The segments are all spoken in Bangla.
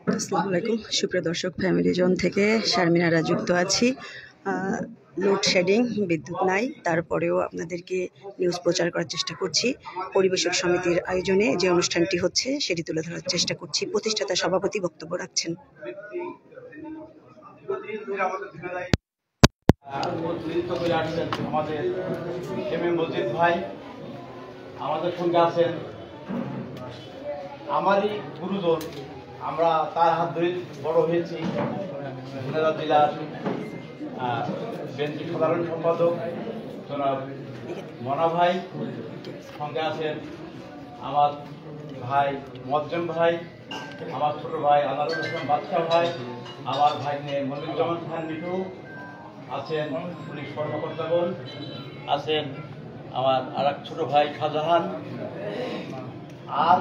আসসালামু আলাইকুম সুপ্রিয় দর্শক, ফ্যামিলি জোন থেকে শারমিনারা যুক্ত আছি। লোডশেডিং, বিদ্যুৎ নাই, তারপরেও আপনাদেরকে নিউজ প্রচার করার চেষ্টা করছি। পরিবেশক সমিতির আয়োজনে যে অনুষ্ঠানটি হচ্ছে সেটি তুলে ধরার চেষ্টা করছি। প্রতিষ্ঠাতা সভাপতি বক্তব্য রাখছেন। আমাদের সঙ্গে আছেন আমারই গুরুজন, আমরা তার হাত ধরে বড় হয়েছি। ঝিনাইদহ জেলার বিএনপি সাধারণ সম্পাদক জনাব মনা ভাই, সঙ্গে আছেন আমার ভাই মজ্জেম ভাই, আমার ছোট ভাই আনারুল হোসেন বাদশা ভাই, আমার ভাইনে মনিরুজ্জামান খান মিঠু আছেন, পুলিশ কর্মকর্তাগণ আছেন, আমার আর এক ছোট ভাই শাহজাহান। আর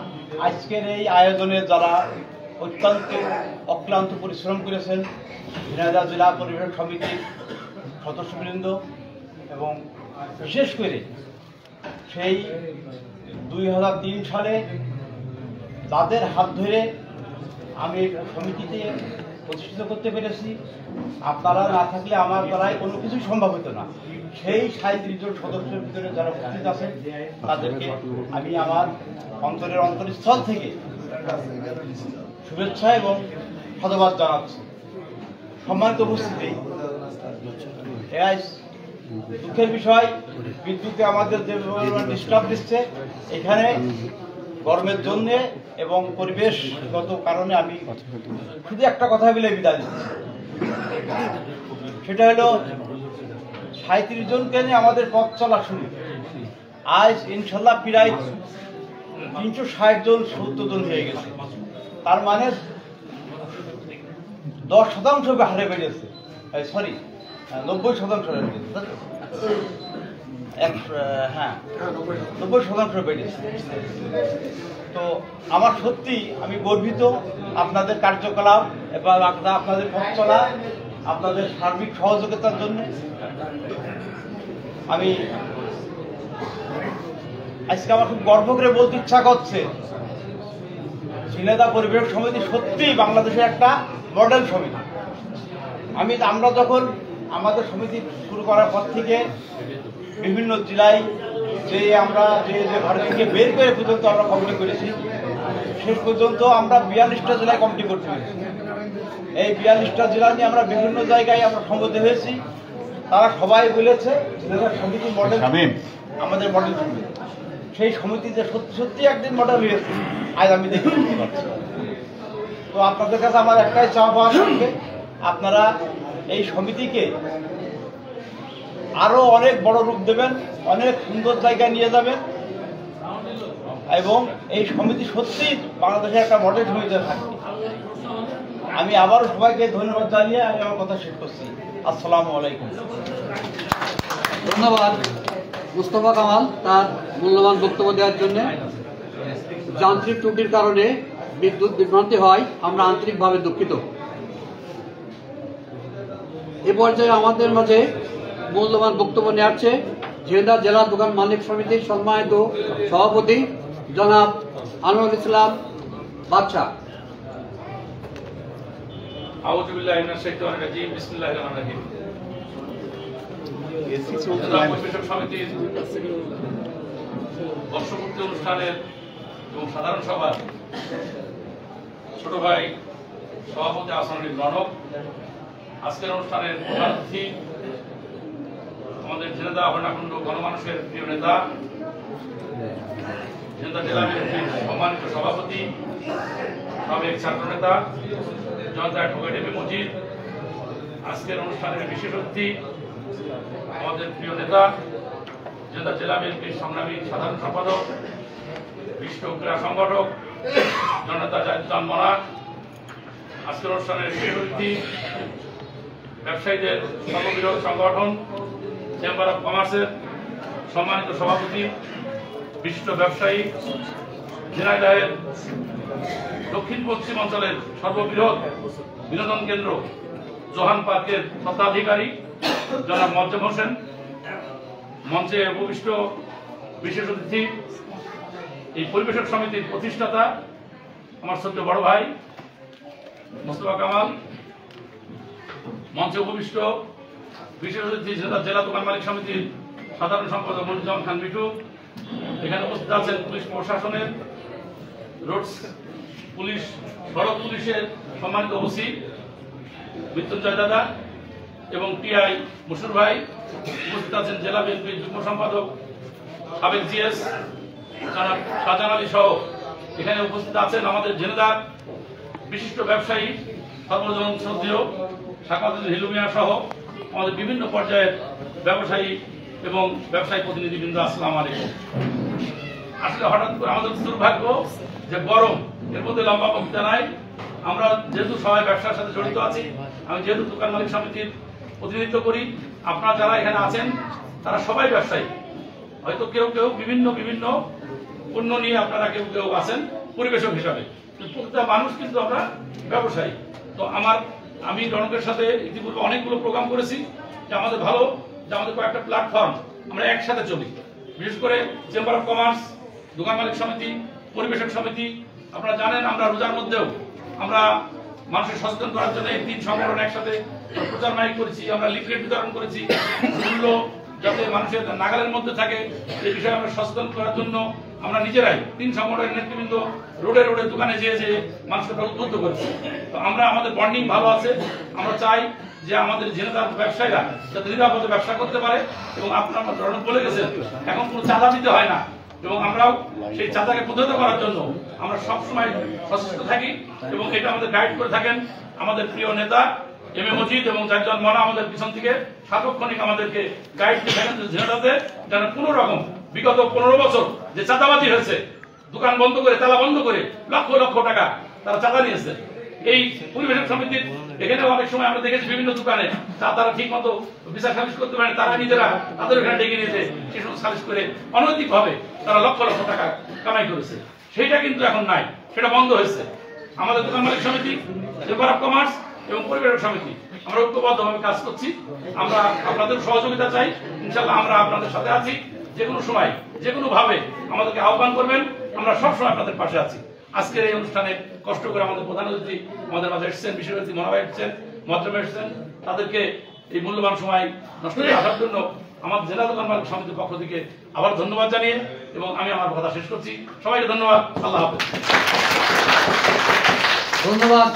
আজকের এই আয়োজনে যারা অত্যন্ত অক্লান্ত পরিশ্রম করেছেন, ঝিনাইদহ জেলা পরিবেশ সমিতির সদস্যবৃন্দ, এবং বিশেষ করে সেই 2003 সালে তাদের হাত ধরে আমি সমিতিতে প্রতিষ্ঠিত করতে পেরেছি। আপনারা না থাকলে আমার দ্বারাই কোনো কিছুই সম্ভব হতো না। সেই 37 জন সদস্যের ভিতরে যারা উপস্থিত আছেন তাদেরকে আমি আমার অন্তরস্থল থেকে শুভেচ্ছা এবং ধন্যবাদ জানাচ্ছি। সম্মানিত উপস্থিতি, দুঃখের বিষয়, বিদ্যুতে আমাদের যে ডিস্টার্ব দিচ্ছে, এখানে গরমের জন্য এবং পরিবেশগত কারণে আমি শুধু একটা কথা বলে বিদায় দিচ্ছি। সেটা হলো 37 জনকে নিয়ে আমাদের পথ চলা শুরু। আজ ইনশাল্লাহ প্রায় 360 জন 70 জন হয়ে গেছে। তার মানে 10% হারে বেড়েছে, সরি 90% হারে বেড়েছে। হ্যাঁ, 90% বেড়েছে। তো আমার সত্যি আমি গর্বিত আপনাদের কার্যকলাপ এবং আপনাদের পথ চলা, আপনাদের সার্বিক সহযোগিতার জন্য। আমি আজকে আমার খুব গর্ব করে বলতে ইচ্ছা করছে, ঝিনাইদহ পরিবেশ সমিতি সত্যি বাংলাদেশের একটা মডেল সমিতি। আমরা যখন আমাদের সমিতি শুরু করার পর থেকে বিভিন্ন জেলায় যে আমরা যে ঘর থেকে বের করে পর্যন্ত আমরা কমিটি করেছি, শেষ পর্যন্ত আমরা 42টা জেলায় কমিটি করতে পেরেছি। এই 42টা জেলা নিয়ে আমরা বিভিন্ন জায়গায় আমরা সম্বোধন হয়েছি। তারা সবাই বলেছে সমিতি মডেল, আমাদের মডেল সমিতি। সেই সমিতিতে সত্যি সত্যি একদিন মডেল হয়েছে, আজ আমি দেখতে পাচ্ছি। তো আপনাদের কাছে আমার একটাই চাওয়া পাওয়ার সঙ্গে, আপনারা এই সমিতিকে আরো অনেক বড় রূপ দেবেন, অনেক সুন্দর জায়গায় নিয়ে যাবেন, এবং এই সমিতি সত্যি বাংলাদেশের একটা মডেল সমিতি থাকবে। আমি আবারও সবাইকে ধন্যবাদ জানিয়ে আমি আমার কথা শেষ করছি। আসসালামু আলাইকুম। ধন্যবাদ মুস্তফা কামাল তার মূল্যবান বক্তব্য দেওয়ার জন্য। যান্ত্রিক ত্রুটির কারণে বিদ্যুৎ বিভ্রান্তি হয়, আমরা আন্তরিকভাবে দুঃখিত। এ পর্যায়ে আমাদের মাঝে মূল্যবান বক্তব্য নিয়ে আসছে ঝিনাইদহ জেলা দোকান মালিক সমিতির সম্মানিত সভাপতি জনাব আনোয়ারুল ইসলাম বাদশা। আউযু বিল্লাহি মিনাশ শাইতানির রাজিম, বিসমিল্লাহির রহমানির রহিম। পরিবেশক সমিতির বর্ষপূর্তি অনুষ্ঠানের এবং সাধারণ সভার ছোট ভাই সভাপতি আসনুল রনক, আজকের অনুষ্ঠানের প্রধান অতিথি আমাদের ঝিনাইদহ হরনাকুণ্ড গণমানুষের প্রিয় নেতা, ঝিনাইদহ জেলা বিএনপির সম্মানিত সভাপতি, সাবেক ছাত্র নেতা জনতা অ্যাডভোকেট এম এ মজিদ, আজকের অনুষ্ঠানের বিশেষ অতিথি আমাদের প্রিয় নেতা ঝিনাইদহ জেলা বিএনপির সংগ্রামী সাধারণ সম্পাদক, বিশ্ব ক্রীড়া সংগঠক জনতা জাহিদুল মনা, আজকের অনুষ্ঠানের বিশেষ অতিথি ব্যবসায়ীদের সর্ববৃহৎ সংগঠন চেম্বার অব কমার্সের সম্মানিত সভাপতি, বিশিষ্ট ব্যবসায়ী, ঝিনাইদহের দক্ষিণ পশ্চিম অঞ্চলের সর্ববৃহৎ বিনোদন কেন্দ্র জোহান পার্কের স্বত্বাধিকারী জনাব মজ্জেম হোসেন, মঞ্চে উপবিষ্ট বিশেষ অতিথি, এই পরিবেশক সমিতির প্রতিষ্ঠাতা আমার ছোট্ট বড় ভাই মোস্তফা কামাল, মঞ্চে উপবিষ্ট বিশেষ অতিথি জেলা দোকান মালিক সমিতির সাধারণ সম্পাদক মনিরুজ্জামান খান মিঠু, এখানে উপস্থিত আছেন পুলিশ প্রশাসনের রোড পুলিশ সড়ক পুলিশের সম্মানিত ওসি মৃত্যুঞ্জয় দাদা এবং টিআই মুসুর ভাই, উপস্থিত আছেন জেলা বিএনপির যুগ্ম সম্পাদক সাবেক জিএস শাহজাহান আলী সহ এখানে উপস্থিত আছেন আমাদের ঝিনাইদহ বিশিষ্ট ব্যবসায়ী সর্বজন শ্রদ্ধেয় শাকাতুল হিলুমিয়া সহ আমাদের বিভিন্ন পর্যায়ের ব্যবসায়ী এবং ব্যবসায়ী প্রতিনিধিবৃন্দ, আসসালামু আলাইকুম। আসলে হঠাৎ করে আমাদের দুর্ভাগ্য যে গরম, এর মধ্যে লম্বা বক্তৃতা নাই। আমরা যেহেতু সবাই ব্যবসার সাথে জড়িত আছি, আমি যেহেতু দোকান মালিক সমিতির প্রতিনিধিত্ব করি, আপনারা যারা এখানে আছেন তারা সবাই ব্যবসায়ী। হয়তো কেউ কেউ বিভিন্ন বিভিন্ন পণ্য নিয়ে আপনারা কেউ কেউ আছেন পরিবেশক হিসাবে, প্রত্যেকটা মানুষ কিন্তু আমরা ব্যবসায়ী। তো আমি জনকের সাথে ইতিপূর্বে অনেকগুলো প্রোগ্রাম করেছি, যে আমাদের ভালো, যে আমাদের কয়েকটা প্ল্যাটফর্ম আমরা একসাথে চলি। বিশেষ করে চেম্বার অফ কমার্স, দোকান মালিক সমিতি, পরিবেশক সমিতি। আপনারা জানেন আমরা রোজার মধ্যেও আমরা মানুষের সচেতন করার জন্য 3 সংগঠন একসাথে প্রচার মাইক করেছি, আমরা লিফলেট বিতরণ করেছি, মূল্য যাতে মানুষের নাগালের মধ্যে থাকে এই বিষয়ে আমরা সচেতন করার জন্য আমরা নিজেরাই 3 সংগঠনের নেতৃবৃন্দ রোডে রোডে দোকানে যেয়ে মানুষকে উদ্বুদ্ধ করেছি। তো আমরা আমাদের বন্ডিং ভালো আছে। আমরা চাই যে আমাদের ঝিনাইদহ ব্যবসায়ীরা যাতে নিরাপদে ব্যবসা করতে পারে, এবং আপনারা বলে গেছেন এখন কোনো চাঁদা দিতে হয় না, এবং আমরাও সেই চাঁদাকে প্রতিহত করার জন্য আমরা সবসময় সচেষ্ট থাকি, এবং এটা আমাদের গাইড করে থাকেন আমাদের প্রিয় নেতা এম এ মজিদ এবং চারজন মনা আমাদের পিছন থেকে সার্বক্ষণিক আমাদেরকে গাইড দিয়ে থাকেন ঝিনাইদহে যেন কোনো রকম বিগত 15 বছর যে চাঁদাবাজি হয়েছে, দোকান বন্ধ করে তালা বন্ধ করে লক্ষ লক্ষ টাকা তারা চাঁদা নিয়েছে। এই পরিবেশক সমিতির এখানেও অনেক সময় আমরা দেখেছি বিভিন্ন দোকানে তারা ঠিক মতো বিচার সালিশ করতে পারে, তারা নিজেরা তাদের এখানে ডেকে নিয়েছে, সে সালিশ করে অনৈতিক ভাবে তারা লক্ষ লক্ষ টাকা কামাই করেছে। সেইটা কিন্তু এখন নাই, সেটা বন্ধ হয়েছে। আমাদের দোকান মালিক সমিতি, চেম্বার অফ কমার্স এবং পরিবেশক সমিতি আমরা ঐক্যবদ্ধভাবে কাজ করছি। আমরা আপনাদের সহযোগিতা চাই, ইনশাআল্লাহ আমরা আপনাদের সাথে আছি। যে কোনো সময় যে কোনো ভাবে আমাদেরকে আহ্বান করবেন, আমরা সবসময় আপনাদের পাশে আছি। আজকের এই অনুষ্ঠানে কষ্ট করে আমাদের প্রধান অতিথি আমাদের মাঝে এসেছেন, বিশেষ অতিথি মনোভাই এসেছেন, মদ্রমে এসেছেন, তাদেরকে এই মূল্যবান সময় নষ্ট করে আসার জন্য আমার জেলা দোকান মালিক সমিতির পক্ষ থেকে আবার ধন্যবাদ জানিয়ে এবং আমি আমার কথা শেষ করছি। সবাইকে ধন্যবাদ। আল্লাহ হাফেজ। ধন্যবাদ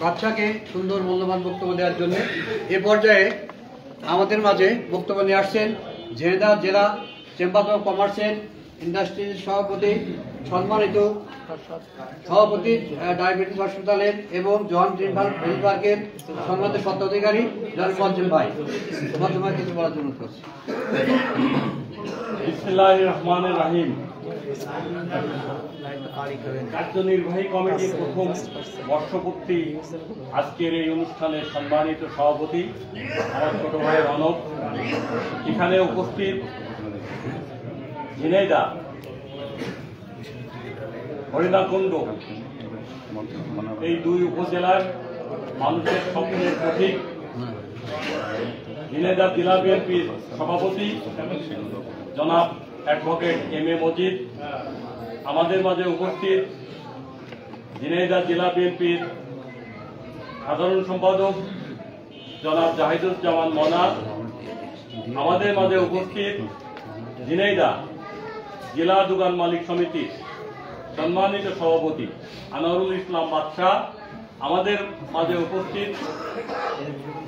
বাদশাকে সুন্দর মূল্যবান বক্তব্য দেওয়ার জন্য। এ পর্যায়ে আমাদের মাঝে বক্তব্য নিয়ে আসছেন ঝিনাইদহ জেলা চেম্বার অফ কমার্সের ইন্ডাস্ট্রিজ সভাপতি, সম্মানিত সভাপতি ডায়াবেটিস হাসপাতালের এবং জন ট্রিটমেন্ট হেলথ পার্কের সম্মানিত স্বত্বাধিকারী জনাব মজ্জেম ভাই, মজ্জেম ভাই কিছু বলার জন্য করছি। বিসমিল্লাহির রহমানির রহিম। কার্যনির্বাহী কমিটির প্রথম বর্ষপূর্তি আজকের এই অনুষ্ঠানের সম্মানিত সভাপতি আমার ছোট ভাই রনক, এখানে উপস্থিত ঝিনাইদহ, হরিণাকুণ্ড এই 2 উপজেলার মানুষের স্বপ্নের প্রতীক ঝিনাইদহ জেলা বিএনপির সভাপতি জনাব অ্যাডভোকেট এম এ মজিদ, আমাদের মাঝে উপস্থিত ঝিনাইদহ জেলা বিএনপির সাধারণ সম্পাদক জনাব জাহিদুজ্জামান মনা, আমাদের মাঝে উপস্থিত ঝিনাইদহ জেলা দোকান মালিক সমিতির সম্মানিত সভাপতি আনোয়ারুল ইসলাম বাদশা, আমাদের মাঝে উপস্থিত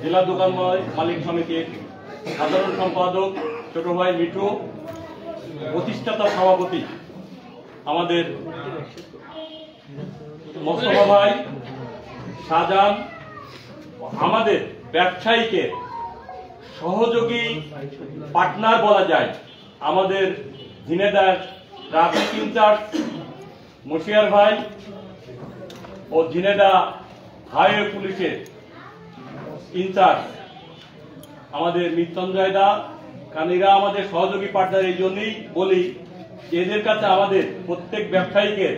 জেলা দোকান মালিক সমিতির সাধারণ সম্পাদক ছোট ভাই মিঠু, প্রতিষ্ঠাতা সভাপতি আমাদের মোস্তফা ভাই, শাহজাহান, আমাদের ব্যবসায়ীকে সহযোগী পার্টনার বলা যায় আমাদের ঝিনাইদহ ট্রাফিক ইনচার্জ মশিয়ার ভাই ও ঝিনাইদহ হাইওয়ে পুলিশের ইনচার্জ আমাদের মৃত্যুঞ্জয় দা, কারণ আমাদের সহযোগী পার্টনার। এই জন্যই বলি এদের কাছে আমাদের প্রত্যেক ব্যবসায়ীকে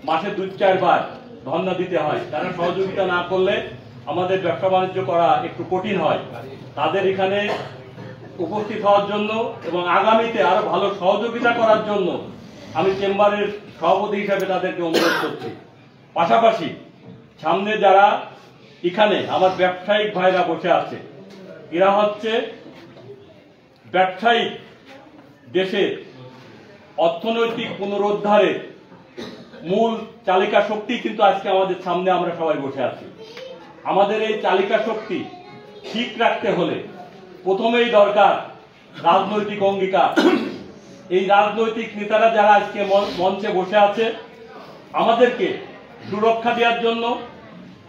মাসে 2-4 বার ধর্ণা দিতে হয়, তারা সহযোগিতা না করলে আমাদের ব্যবসা বাণিজ্য করা একটু কঠিন হয়। তাদের এখানে উপস্থিত হওয়ার জন্য এবং আগামীতে আরো ভালো সহযোগিতা করার জন্য আমি চেম্বারের সভাপতি হিসাবে তাদেরকে অনুরোধ করছি। পাশাপাশি সামনে যারা এখানে আমার ব্যবসায়িক ভাইরা বসে আছে। এরা হচ্ছে ব্যবসায়িক দেশের অর্থনৈতিক পুনরুদ্ধারের মূল চালিকা শক্তি, কিন্তু আজকে আমাদের সামনে আমরা সবাই বসে আছি। আমাদের এই চালিকা শক্তি ঠিক রাখতে হলে প্রথমেই দরকার রাজনৈতিক অঙ্গীকার। এই রাজনৈতিক নেতারা যারা আজকে মঞ্চে বসে আছে, আমাদেরকে সুরক্ষা দেওয়ার জন্য,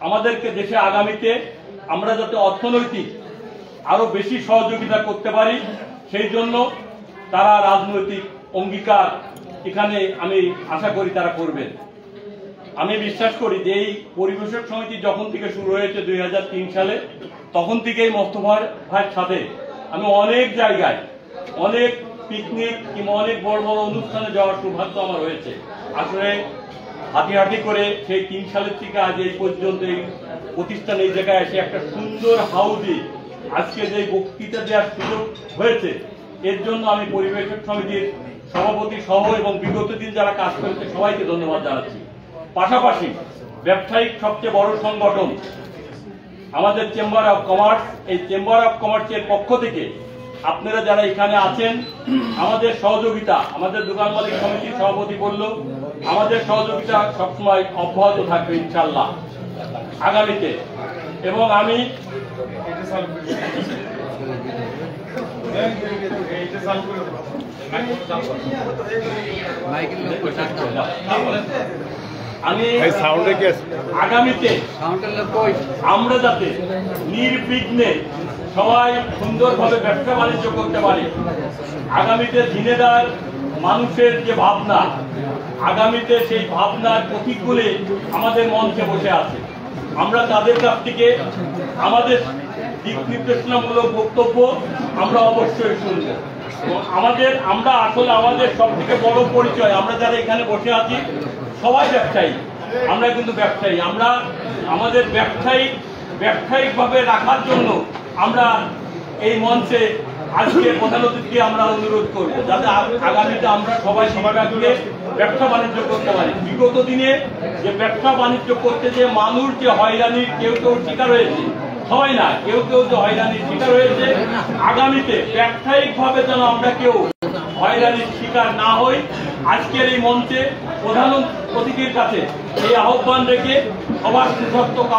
আমাদেরকে দেশে আগামীতে আমরা যাতে অর্থনৈতিক আরো বেশি সহযোগিতা করতে পারি, সেই জন্য তারা রাজনৈতিক অঙ্গীকার এখানে আমি আশা করি তারা করবেন। আমি বিশ্বাস করি যে এই পরিবেশক সমিতি যখন থেকে শুরু হয়েছে 2003 সালে, তখন থেকেই মোস্তফা ভাইয়ের সাথে আমি অনেক জায়গায় অনেক পিকনিক কিংবা অনেক বড় বড় অনুষ্ঠানে যাওয়ার সৌভাগ্য আমার হয়েছে। আসলে হাঁটি হাঁটি করে সেই 3 সালের থেকে আজ এই পর্যন্ত এই প্রতিষ্ঠান এই জায়গায় এসে একটা সুন্দর হাউজি আজকে যে বক্তৃতা দেওয়ার সুযোগ হয়েছে, এর জন্য আমি পরিবেশক সমিতির সভাপতি সহ এবং বিগত দিন যারা কাজ করেছে সবাইকে ধন্যবাদ জানাচ্ছি। পাশাপাশি ব্যবসায়িক সবচেয়ে বড় সংগঠন আমাদের চেম্বার অফ কমার্স, এই চেম্বার অফ কমার্সের পক্ষ থেকে আপনারা যারা এখানে আছেন, আমাদের সহযোগিতা, আমাদের দোকান মালিক সমিতির সভাপতি বলল, আমাদের সহযোগিতা সবসময় অব্যাহত থাকবে ইনশাল্লাহ আগামীতে। এবং আমি আগামীতে আমরা যাতে নির্বিঘ্নে সবাই সুন্দরভাবে ব্যবসা বাণিজ্য করতে পারি, আগামীতে ঝিনেদার মানুষের যে ভাবনা, আগামীতে সেই ভাবনার প্রতিকূলে আমাদের মঞ্চে বসে আছে, আমরা তাদের কাছ থেকে আমাদের দিক নির্দেশনামূলক বক্তব্য আমরা অবশ্যই শুনব। আমরা আসলে আমাদের সব থেকে বড় পরিচয়, আমরা যারা এখানে বসে আছি সবাই ব্যবসায়ী, আমরা কিন্তু ব্যবসায়ী। আমরা আমাদের ব্যবসায়িকভাবে রাখার জন্য আমরা এই মঞ্চে আজকে প্রধান অতিথি আমরা অনুরোধ করব যাতে আগামীতে আমরা সবাই সবাইকে ব্যবসা বাণিজ্য করতে পারি। বিগত দিনে যে ব্যবসা বাণিজ্য করতে যে মানুষ যে হয়রানির কেউ শিকার হয়েছে, সবাই না, কেউ যে হয়রানির শিকার হয়েছে, আগামীতে ব্যবসায়িকভাবে যেন আমরা কেউ হয়রানির শিকার না হই, আজকের এই মঞ্চে প্রধান অতিথির কাছে এই আহ্বান রেখে সবার সুস্বাস্থ্য